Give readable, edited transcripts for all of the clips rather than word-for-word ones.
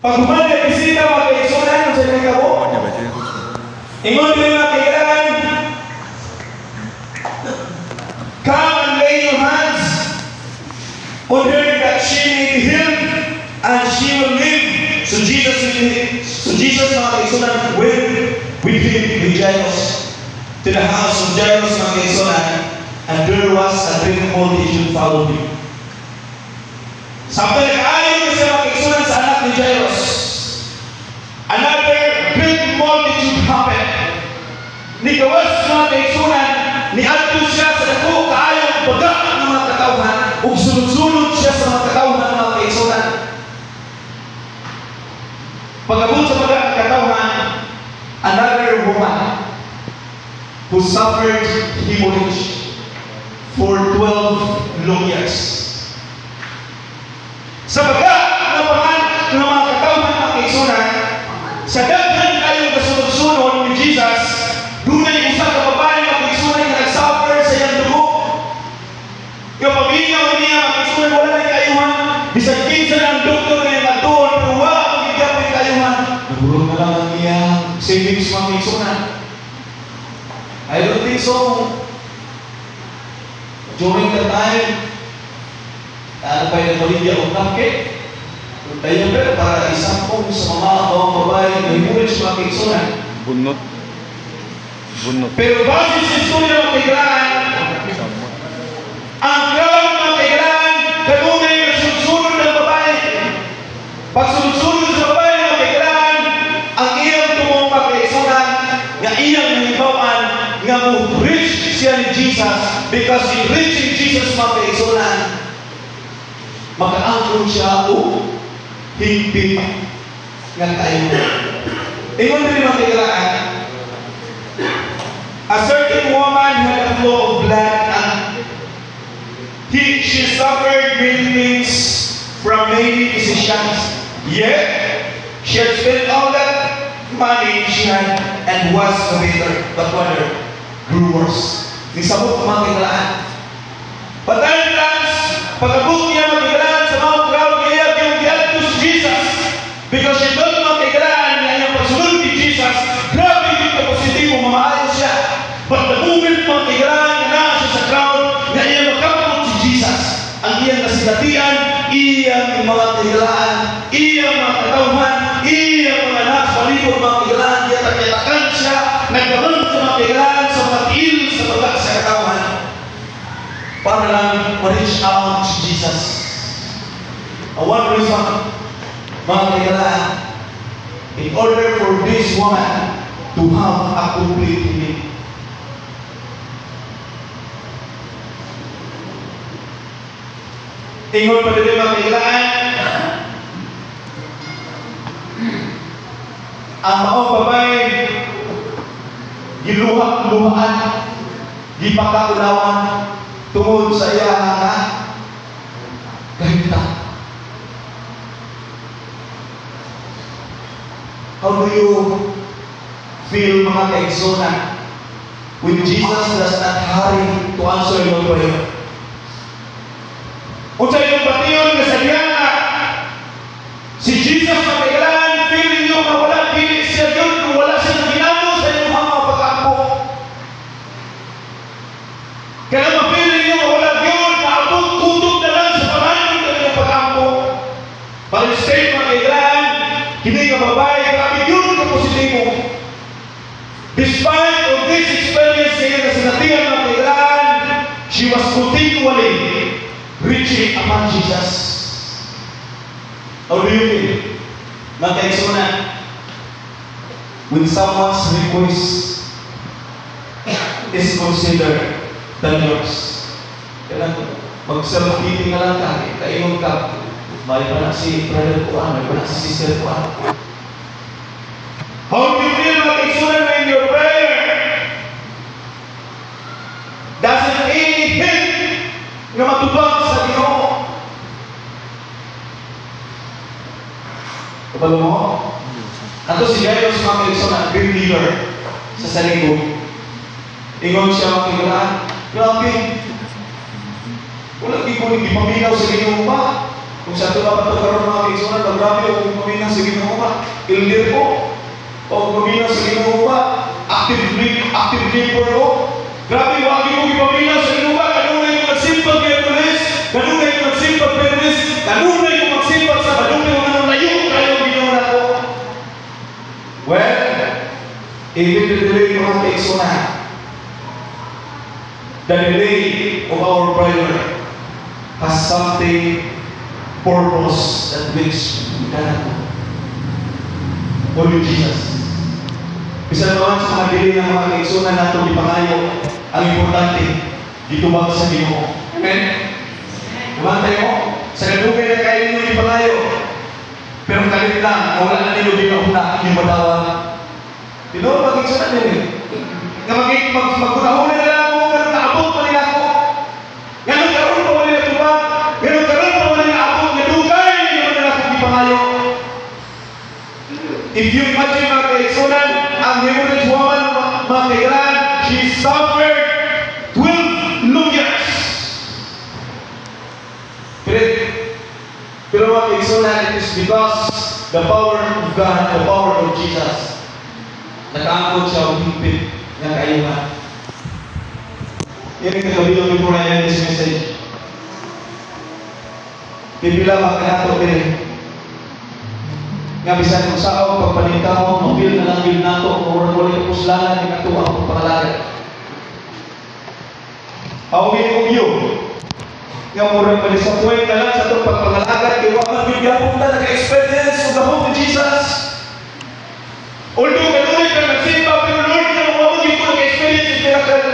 Pag humanda bisita mga kaigsunan, ang sabi ka po? Ingon din mga kailangan, come and lay your hands on her that she may be healed and she will live. So Jesus mga kaigsunan went with him with Jairus to the house of Jairus mga kaigsunan, and there was a great multitude followed him. Sampai nag-ayon kasi mga kaigsunan sa anak ni Jairus, another great multitude happened. Ni gawas mga kaigsunan, ni adto siya sa dako kaayong baga ng mga katawhan, ug sunod-sunod siya sa mga katawhan ng mga kaigsunan. Pag-abot sa baga ng katawhan, another woman who suffered hemorrhage for 12 long years. Sa baga ng mga katawhan ng kaigsunan, sa daghan kayong kasunod-sunod ni Jesus, dunay usa ka babae nga kaigsunan nga nag-suffer sa iyang dugo. Yung pamilya niya mga kaigsunan wala na kaayuhan. Bisag kinsa na ang doktor na yung atuon, pero wala ang gigapit kaayuhan. Nagulong na lang ang iyang savings mga kaigsunan. I don't think so. During the time, ano pa yung nagpalidya o kapit? Tayo pero para isampong sa mga kawang babae na hemorrhage mga kaigsunan. Bunot. Pero base sa istorya mga kailangan, ang crowd mga kailangan, kanunay na sunod-sunod ng babae. Pag sunod-sunod sa babae mga kailangan, ang iyang tumong mga kaigsunan, nga iyang nahibawan, nga mo-reach siya ni Jesus, because in reaching Jesus mga kaigsunan, maka-angkon siya o higpit nga tayo. Ingon din mga kailangan, a certain woman had a flow of blood and she suffered many things from many physicians. Yet she had spent all that money she had and was a bitter, but wonder grew worse. Nisabot mga kailangan. Patantas, pag-abot niya mga kailangan sa mga crowd niya yung giadto si Jesus, because she thought mga kailangan niya yung pagsunod ni Jesus, grabe yung kapositibo, mamaayon siya. But the moment mga kailangan na naa siya sa crowd, na iya makapot si Jesus, ang iyang nasilatian, iyang mga kailangan, iyang mga katawhan, iyang mga nasa palikod mga kailangan, iya takyatakan siya, nagkaroon sa mga kailangan sa mga tiil sa baga sa katawhan, para lang ma-reach out si Jesus. One reason, mga kailangan, in order for this woman to have a complete healing. Ingon pa din mga kailangan, ang maong babae, giluha-luhaan, gipakaulawan, tungod sa iya nga kahita. How do you feel mga kaigsunan when Jesus does not hurry to answer your prayer? Kung sa iyong batiyon na sadyana, si Jesus na kailangan, feeling nyo na wala pilit siya yun, kung wala siya ginamo sa iyong mga pag-apo. Kaya ma-feeling nyo na wala yun, na abot-tutok na lang sa pamanin ng iyong pag-apo. But instead mga kailangan, hindi ka babae, grabe yun ka positibo. Despite of this experience na yun na sinatihan mga kailangan, she was continually reaching upon Jesus. How do you feel? Mga kaigsunan, when someone's request is considered than yours, kailangan mag-self-pity na lang ka, kaingon ka, may pa na si brother ko, may pa na si sister ko. How do you feel mga kaigsunan when your prayer doesn't any hint nga matubag sa Ginoo? Kabalo mo? Ato si Jairus mga kaigsunan, great leader sa salinggo. Ingon siya mga kailangan, grabe, wala di ko paminaw sa Ginoo ba? Kung sa ito dapat ito karoon mga kaigsunan, grabe kung paminaw sa Ginoo. active labor ko. Grabe, wagi mo ipamila sa inuba. Kanunay ko magsimpag kay Pulis. Kanunay ko magsimpag kay Pulis. Kanunay ko magsimpag sa balungi mo anong layo. Kayo ginawa ko. Well, even the delay mga kaisuna, the delay of our prayer has something purpose that which we cannot. Only Jesus. Bisa naman sa mga delay ng mga kaisuna nato di pangayo, ang importante, dito ba sa Ginoo. Amen? Kumantay mo, sa kadugay na kayo ninyo di pangayo, pero kalit lang, wala na ninyo ginahuna, yung matawag. Dito, mag-iksunan din eh. Magkunahuna nila ako, ganun naabot pa nila ako. Ganun karoon pa wala nila tubag. Ganun karoon pa wala nila abot. Nadugay naman nila ako di pangayo. If you imagine mga kaiksunan, ang hemorrhage woman, mga kailan, she suffered 12 long years. Pero mga kaiksunan, it is because the power of God, the power of Jesus, nakaangkot siya ang higpit ng kayuhan. Yan ang kagabilong before I end this message. Pipila makanato din. Nga bisan kung sao, pagpanitaw, mapil na lang yun nato, kung wala yung puslangan, yung natuwa ang pagpangalaga. Awin kong yun. Nga murang malisapway na lang sa itong pagpangalaga, kaya wala bigyan po na nag-experience of the Holy Jesus. Although kanulit ka nagsimba, pero Lord, na mawag yung po nag-experience yung miracle.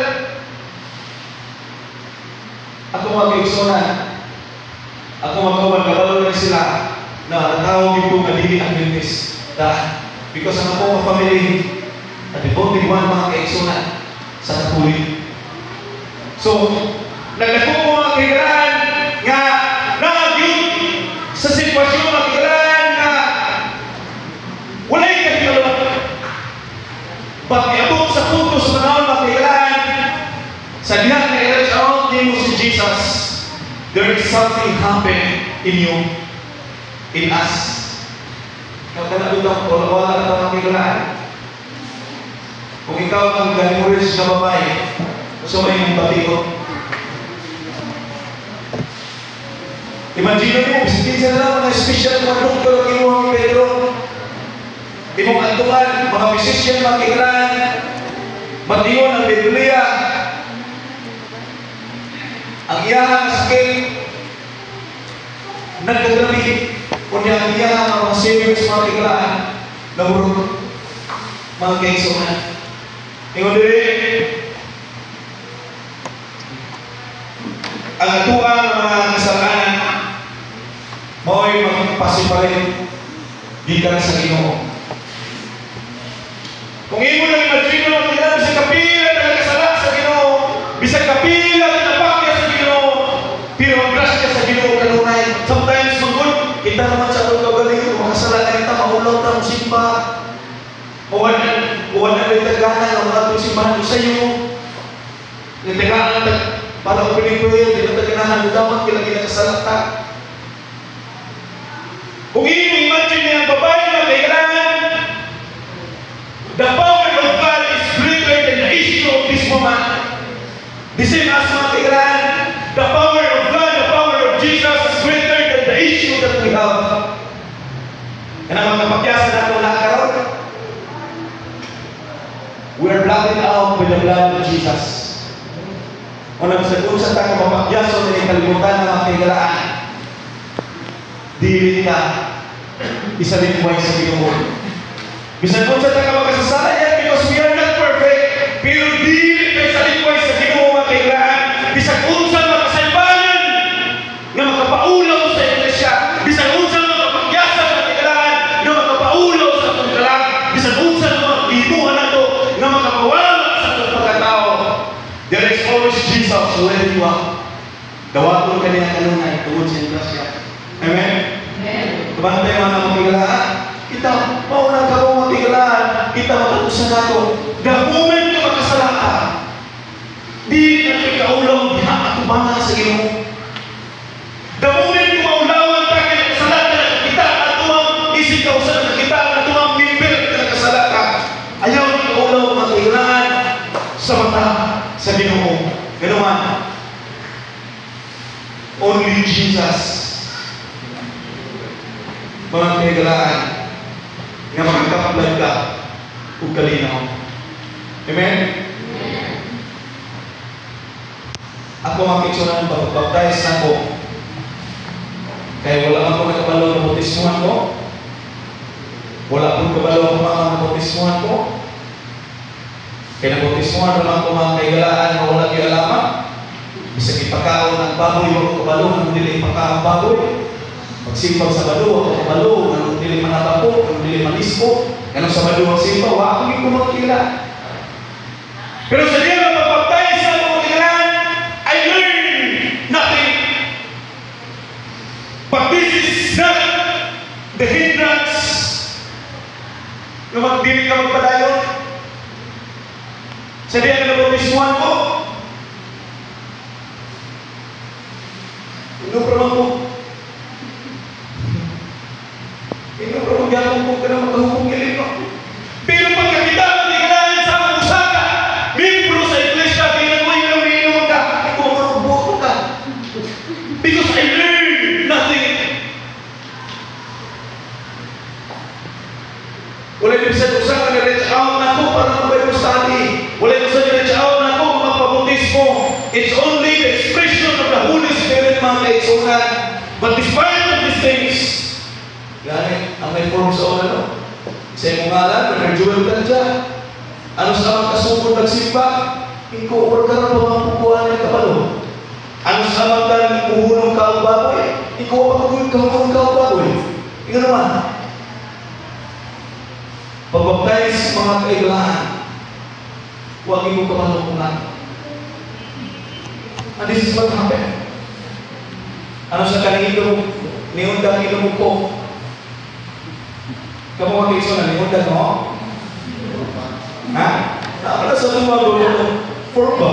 Ako mga kaigsunan, ako magkawan, kabalo na sila, na natawag yung po kadili ang Adventist. Because ang akong family, na devoted one mga kaigsunan sa kapulit. So, nagdako ko mga kailangan nga nag-yun sa sitwasyon mga kailangan nga wala'y kahilawan. Pag-iabot sa punto sa panahon mga kailangan sa diyan na i-reach out din mo si Jesus, there is something happen in you, in us. Kaya itong wala na mga kailangan. Kung ikaw ang galimuris na babae, gusto mo yung batikot. Imagine mo, bisikin sa lang mga special mga doktor ang imuha ni Pedro. Imong antuan, mga physician, mga kailangan, matiyon ang Biblia. Ang iyahang sakit, nagkagrabi. Kunya ang iyahang mga serious mga kailangan, nahurot mga kaigsunan. Ingon din, ang atuang mga kasalanan mao'y magpasiparin gikan sa Ginoo. Kung imo lang imagine mo kailangan sa kapila na nakasala sa Ginoo, bisag kapila na napakya sa Ginoo, pero ang grasya sa Ginoo kanunay. Sometimes magod kita naman sa atong kagaling, makasala na kita, mahulaw ta mo simba. Uwan na rin tagahan ang mga atong simbahan sa iyo. Nagtagahan para ang pinipil, di na taganahan mo dapat kailangan nakasalata. Kung i-imagine niya ang babae na kailangan, the power of God is greater than the issue of this woman. The same as mga kailangan, the power of God, the power of Jesus is greater than the issue that we have. Yan ang magpapakyasan na itong lakaroon. We are blotted out with the blood of Jesus. Unang sagot sa tayo mapakyaso na ikalimutan ng mga kailangan. Dili ka isa rin buhay sa Ginoo. Bisan po sa tayo makasasala yan because we are not perfect. Pero dili ka isa rin buhay sa Ginoo mga kailangan. Bisan unsa makasalbanan na makapaulaw sa iglesia. Bisan unsa makapakyasan ng kailangan na makapaulaw sa atong kalang. Bisan unsa makakibuhan nato na makapawala sa atong pagkatao. There is always Jesus where you are. Dawaton ka niya kanunay tungod sa iglesia. Amen? Amen. Kabantay mga matigalaan, kita maunang karong matigalaan, kita matutusan nato. The moment na makasala, di na ikaulaw diha at umana sa Ginoo. The moment na maulawan ta kay kasala ka kita at tumang isikaw sa kita at tumang member ka kasala ka. Ayaw ikaulaw matigalaan. sa Ginoo. Ganuman. Only Jesus. Mga kaigalaan nga makakaplag ka ug kalinaw. Amen? Ako makiksunan pag-baptize na ko. Kaya wala man ko nakabalo ng bautismuhan ko. Wala akong kabalo ng mga bautismuhan ko. Kaya nabautismuhan naman ko mga kaigalaan na wala yung alaman. Bisa ipakaon ng baboy, wala kabalo, nang dili ipakaon baboy. Pagsimpag sa balo, ako kabalo, nang dili manatapo, nang dili manispo. Ganun sa balo ang simpa, wala akong yung makikila. Pero sa diyan na pag-baptize sa mga kaigalaan, I learned nothing. But this is not the hindrance na magdili ka magpadayon. Sa diyan na nabautismuhan ko, inuproman ko. Inuproman gano'n ko ka na magkahukong kilin ko. Pero pagkakita mo, di ka na sa mga usaka, membro sa iglesia, tingnan mo yung umiinom ka, ikaw marubuto ka. Because I learned nothing. Wala yung sa usaka na reach out na ako para mag-Bible study. Wala yung sa reach out na ako magpabautismo. It's only the expression of the Holy Spirit, mga kaitsunan. But despite of these things, gani, ang may form sa ano? Sa imong ngalan, Brother Joel Tanja. Ano sa mga kasugod nagsimba? Ikaw, or ka na mga pukuhan ng kapalo. Ano sa mga kuhunong kaumbaboy? Ikaw, kuhunong kaumbaboy. Ikaw naman. Pag-baptize mga kailangan, huwag mo kamalungan. And this is what happened. Ano sa kaning ilong, niundang ilong ko. Kamu mga kaitsunan, niundang mo? Ha? Nakala sa mga gulo, forma.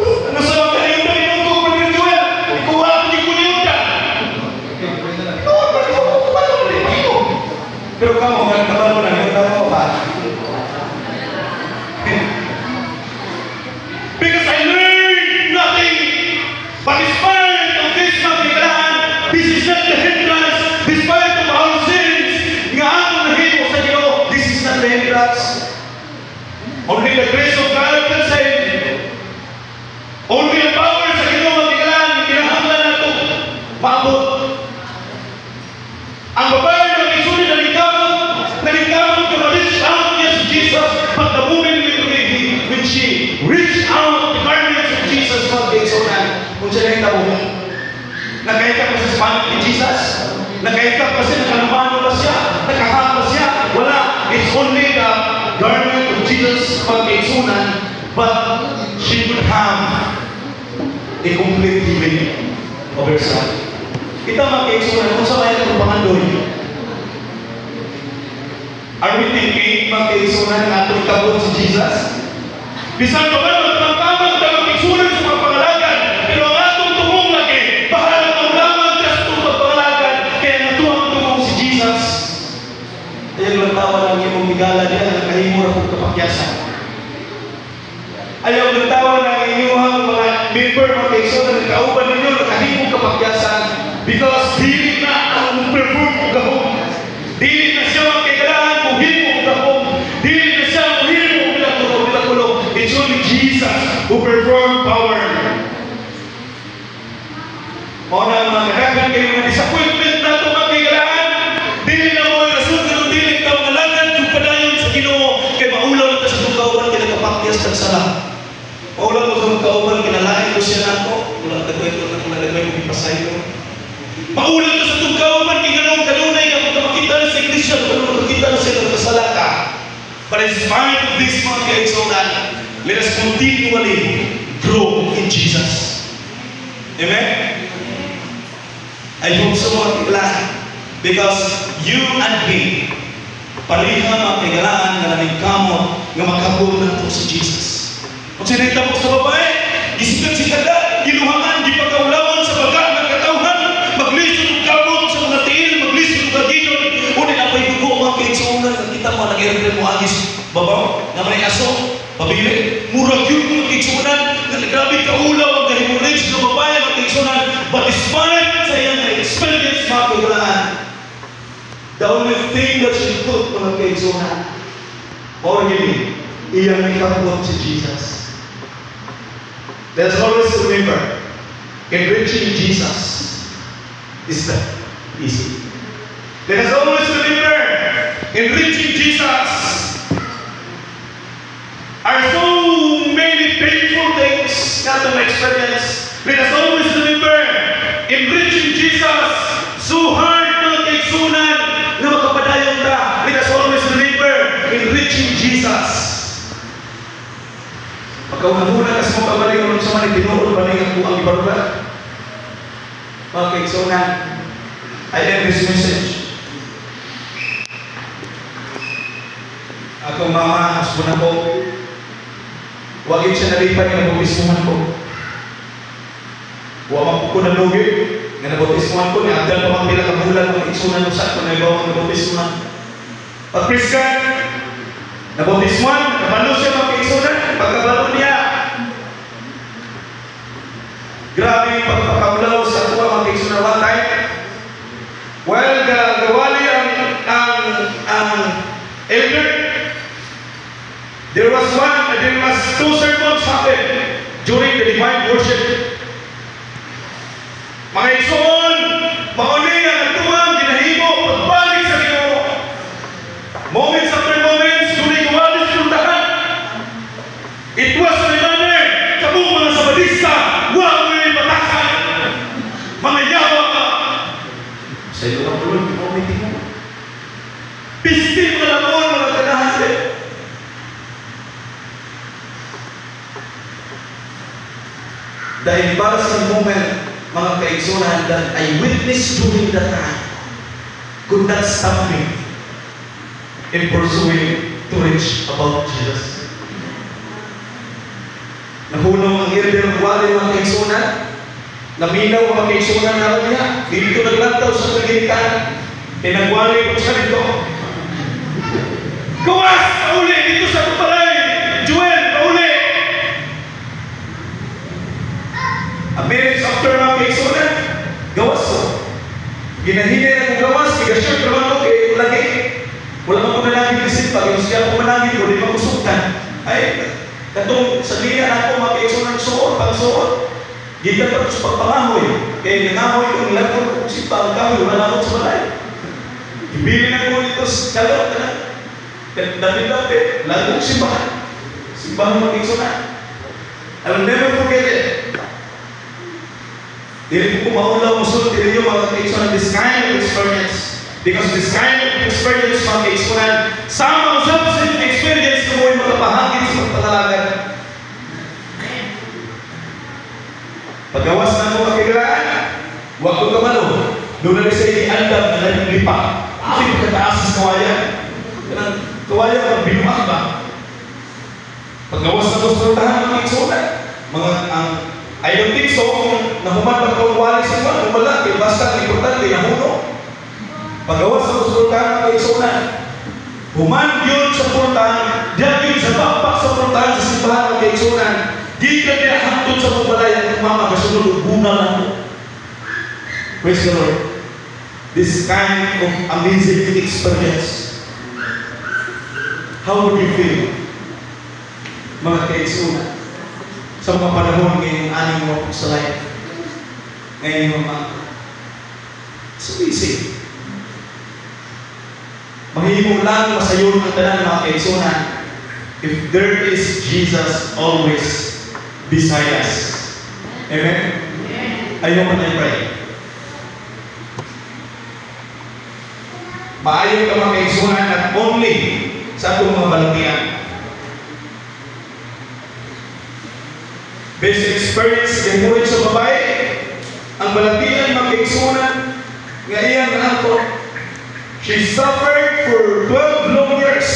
Ano sa mga niundang ilong ko, Brother Joel? Ikaw ako di ko niundang. Pero kamu, magkabal mo na, niundang mo ba? Because I learned nothing. But despite of this magbigalaan, this is not the hindrance. Despite of our sins, nga ang nahimo sa Ginoo, this is not the hindrance. Only the grace of God can save. Only the power sa Ginoo magbigalaan, kinahanglan nato maabot. Ang babae na isunod na nagkamot to reach out yes Jesus, but the woman when she reached out the garments of Jesus, kung siya na itabo, nagkaitak pa sa Spanish ni Jesus, nagkaitak pa siya, nakalumano pa siya, nakahang pa siya, wala. It's only the garment of Jesus pag-kaitsunan, but she would have a complete healing of herself. Ito mag-kaitsunan, kung sa kaya ng pangandoy, are we thinking mag-kaitsunan ng atong kabot si Jesus? Bisan pa ba magpangkamang na mag-kaitsunan sa mga pangalagan, pero ang atong tumong lagi, bahala ng lamang sa itong pangalagan, kaya natuang tumong si Jesus. Ayaw lang tawa lang yung migala niya, nakahimura kong kapakyasan. Ayaw lang tawa lang inyong mga member, mga kaitsunan, nakauban ninyo, nakahimong kapakyasan, because dili na ang perform gahong. Dili na siya ang kailangan kung himong gahong. Dili na siya ang himong bilakulong. It's only Jesus who performed power. Mauna ang mga kagagan kayo mga disappointment na ito mga kailangan. Dili na mo yung rason ng dili ka mga lagan yung padayon sa Ginoo. Kaya maulaw na sa itong kauban kaya nagkapakyas ng sala. Maulaw na itong kauban kinalain ko siya na ito. Wala nagkwento na kung nalagay mo ipasay ko. Maulaw na sa itong kauban kaya ganun kanunay kapag makita na sa iglesia kapag makita na sa kasala ka. But in spite of this mga kailangan, let us continually grow in Jesus. Amen? I hope so mga kailangan. Because you and me, pariha mga kailangan na nanigkamot nga makabul na ito sa Jesus. Kung sinita mo sa babae, isikat-sikat na, giluhangan, di pagkaulawan sa baga, nagkatauhan, maglisod ng kamot sa mga tiil, maglisod ng gaginon, unin ang pagdugo mga kailangan, kita mo, nag-airplane mo agis, babaw, na may aso, Pabili, murag yun mga kaigsunan, na grabe kaulaw ang kahimurage ng babae mga kaigsunan, but despite sa iyang experience mga kaigulaan, the only thing that she put mga kaigsunan, or yun, iyang ikapot si Jesus. Let's always remember, enriching Jesus is that easy. Let us always remember, enriching Jesus are so many painful things not to experience. Let us always remember, enriching Jesus so hard mga kaigsunan na makapadayon ka. Let us always remember, enriching Jesus. Pagkaunahuna kasi mong pabalik sa mga tinuod ba na yung ang ibarulan? Mga kaigsunan, I have this message. Akong mama, hasbuna ko, wagin siya nalipan yung nabutismuhan ko. Huwag ko nalugi, nga nabutismuhan ko, niagdan pa mga pinakabulan, mga kaigsunan sa ko na ibaw ang nabutismuhan. Pag Christian, nabutismuhan, nabalo siya mga kaigsunan, pagkabalo niya. Grabe yung pagpakaulaw sa kuha mga kaigsunan one time. Well, gawali ang elder. There was two sermons happened during the divine worship. Mga igsoon, mauli ang nagtuwang ginahimo pagbalik sa Ginoo. Moments after moments, during gawalis puntahan. It was a reminder, kamu mga sabadista, huwag mo yung batakan. Mga yawa ka. Sa iyo ang tulog, moment mo. Pisti mga lamon, mga kanahasin. The embarrassing moment, mga kaigsunan, that I witnessed during that time could not stop me in pursuing to reach about Jesus. Nahulong ang elder ng wali mga kaigsunan, naminaw mga kaigsunan na niya, dito naglantaw sa kagilikan, pinagwali ko siya dito. Gawas! Pauli! Dito sa Tuparay! Joel! Pauli! A minutes after mga kaigsunan, gawas ko. Ginahinay na kong gawas, kiga-shirt naman ko kay lagi. Wala man ko managin kasi pag yung siya ko managin ko, di makusuktan. Ay, katong sabihan ako mga kaigsunan suot, pang-suot. Gita pa sa pagpangahoy. Kaya nangahoy kong lakon kung si pangkahoy, wala ako sa balay. Ibili na ko nito sa kalot na. Dapit-dapit, lagong simbahan. Simbahan mga kaigsunan. I'll never forget it. Dili ko maulaw musul, dili nyo mga kaigsunan this kind of experience. Because this kind of experience mga kaigsunan, sama usap sa experience na mo'y makapahangin sa pagpatalagan. Paggawas na mo kakigaan, huwag ko kamalo. Doon na sa iandam na nalipa. Aking pagkataas sa kawayan. Kawayan ang binuang ba? Paggawas na mo sa rutahan mga kaigsunan, mga ang I don't think so, kung nahuman pa kung wali sa iwan, wala, basta importante, nahuno. Paggawas sa usultahan ng kaigsunan, human yun sa purtahan, diyan yun sa bapak sa purtahan sa simbahan ng kaigsunan, di ka niya hantod sa pagbalay ang mama, kasunod, buna lang. Praise the Lord. This kind of amazing experience. How would you feel, mga kaigsunan? Sa mga panahon ngayong aning mo sa life. Ngayon mga so easy. Mahimong lang masayon ang tanan mga kaigsunan if there is Jesus always beside us. Amen? Ayaw mo na pray. Maayon ka mga kaigsunan at only sa atong mga balatian. Based experience kay murid sa babae, ang balatian mga kaigsunan nga iyang naangkot. She suffered for 12 long years.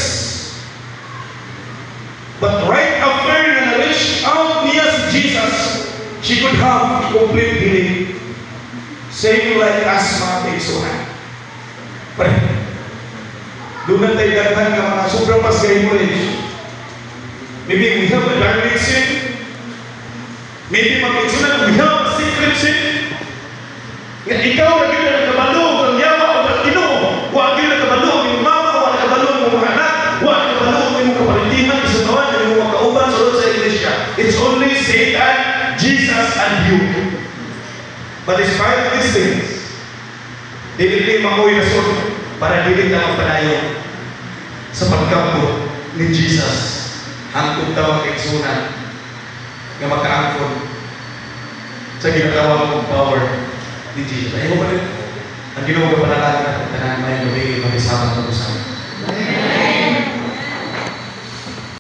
But right after nga na-reach out niya si Jesus, she could have complete healing. Same like us mga kaigsunan. Doon tayo daghan ka mga sobrang pas kay murid. Maybe we have a direct sin. Maybe mag-igsunan we have a secret sin. Nga ikaw na gina nakabalo, ang yawa o nagtino. Huwag gina nakabalo, yung mama, huwag nakabalo, yung mga anak, huwag nakabalo, yung mga kapalitihan, isabawan, yung mga kauban, sunod sa iglesia. It's only Satan, Jesus, and you. But despite of these things, dili makoy na sunod para dili na magpadayon sa pagkampo ni Jesus. Ang tawag igsunan nga makaangkon sa ginatawag kong power ni Jesus. Ayaw mo ba rin? Ang ginawa ko panalangin na tanan may gabi, mag-isama ng usawa.